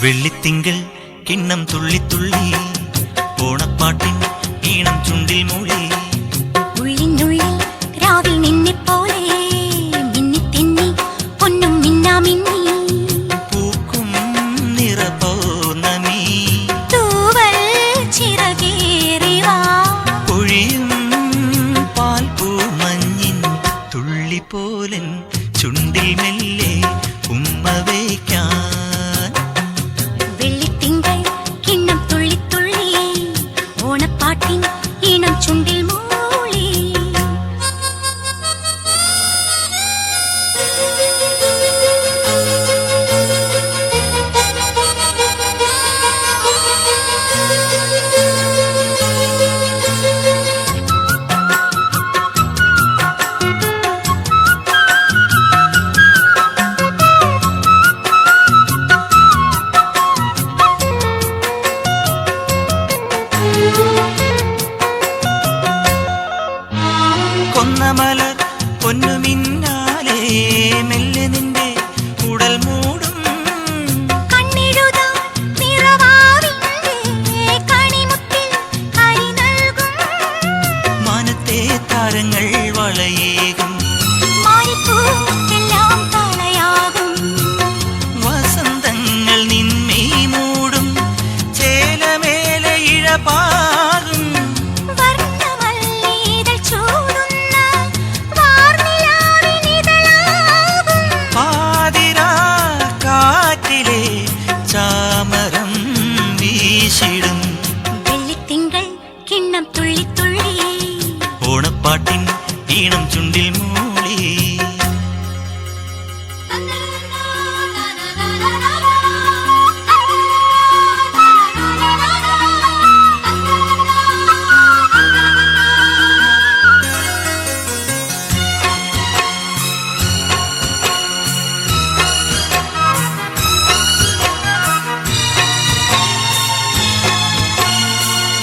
വെള്ളിത്തിങ്കൾ കിണ്ണം തുള്ളി തുള്ളി ഓണപ്പാട്ടിൻ ഈണം ചുണ്ടിൽ മൂളി ഉള്ളിനുള്ളിൽ രാവിൽ നിന്നെപ്പോലെ മിന്നിത്തിന്നി പൊന്നും മിന്നാമിന്നി പൂക്കും നിറ പൗർണമി തൂവൽ ചിറകേറി വാ പൊഴിയും പാൽപ്പൂ മഞ്ഞിൻ തുള്ളി പോലൻ ചുണ്ടിൽ മെല്ലെ ഉമ്മ വയ്ക്കാൻ വെള്ളിത്തിങ്കൾ കിണ്ണം തുള്ളി തുള്ളി ഓണപ്പാട്ടിൻ ഈണം ചുണ്ടിൽ മൂളി കൊന്നമലർ പൊന്നുമിന്നാലേ മെല്ലെ നിന്റെ ഉടൽ മൂടും കണ്ണെഴുതാൻ നിറവാവിന്റെ കണിമുത്തിൽ കരി നൽകും മാനത്തെ താരങ്ങൾ വളയേകും മാറിപ്പൂവെല്ലാം തളയാകും വസന്തങ്ങൾ നിന്മേൽ മൂടും ചേലമേലെ ഇഴപാകും വർണ്ണമല്ലിതൾ ചൂടുന്ന വാർനിലാവിനിതളാകും പാതിരാ കാറ്റിലെ ചാമരം വീശിടും വെള്ളിത്തിങ്കൾ കിണ്ണം തുള്ളി തുള്ളി ഓണപ്പാട്ടിൻ ഈണം ചുണ്ടിൽ മൂളി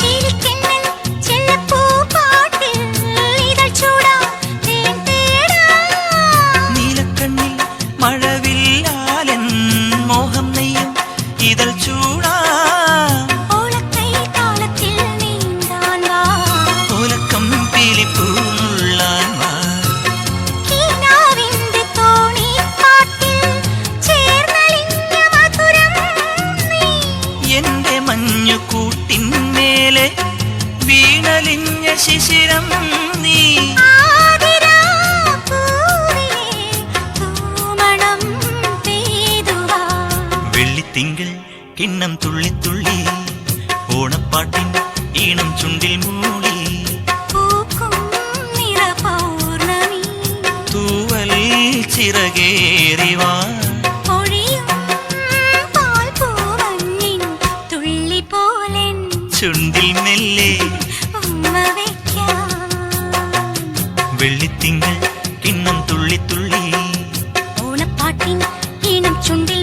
കിളിക്കെന്നൽ ചെല്ലപ്പൂപ്പാട്ടിൽ ഇതൾ ചൂടാൻ തേൻ തേടാം നീലക്കണ്ണിൽ മഴവില്ലാലൻ മോഹം നെയ്യും ഇതൾ ചൂടാ ഓളക്കൈ താളത്തിൽ നീന്താൻ വാ ഓലക്കം പീലിപ്പൂമുള്ളാൻ വാ കീനാവിന്റെ തോണിപ്പാട്ടിൽ ചേർന്നലിഞ്ഞ മധുരം നീ എന്റെ മഞ്ഞുകൂട്ടിന്മേലെ വീണലിഞ്ഞ ശിശിരം നീ ആതിരാപ്പൂവിലെ തൂമണം പെയ്തുവാ വെള്ളിത്തിങ്കൾ കിണ്ണം തുള്ളി തുള്ളി ഓണപ്പാട്ടിൻ ഈണം ചുണ്ടിൽ മൂളി പൂക്കും നിറപൗർണമി തൂവൽ ചിറകേറി വാ പൊഴിയും പാൽപ്പൂമഞ്ഞിൻ തുള്ളി പോലെൻ ചുണ്ടിൽ മെല്ലെ ഉമ്മ വയ്ക്കാൻ വെള്ളിത്തിങ്കൾ കിണ്ണം തുള്ളി തുള്ളി ഓണപ്പാട്ടിൻ ഈണം ചുണ്ടിൽ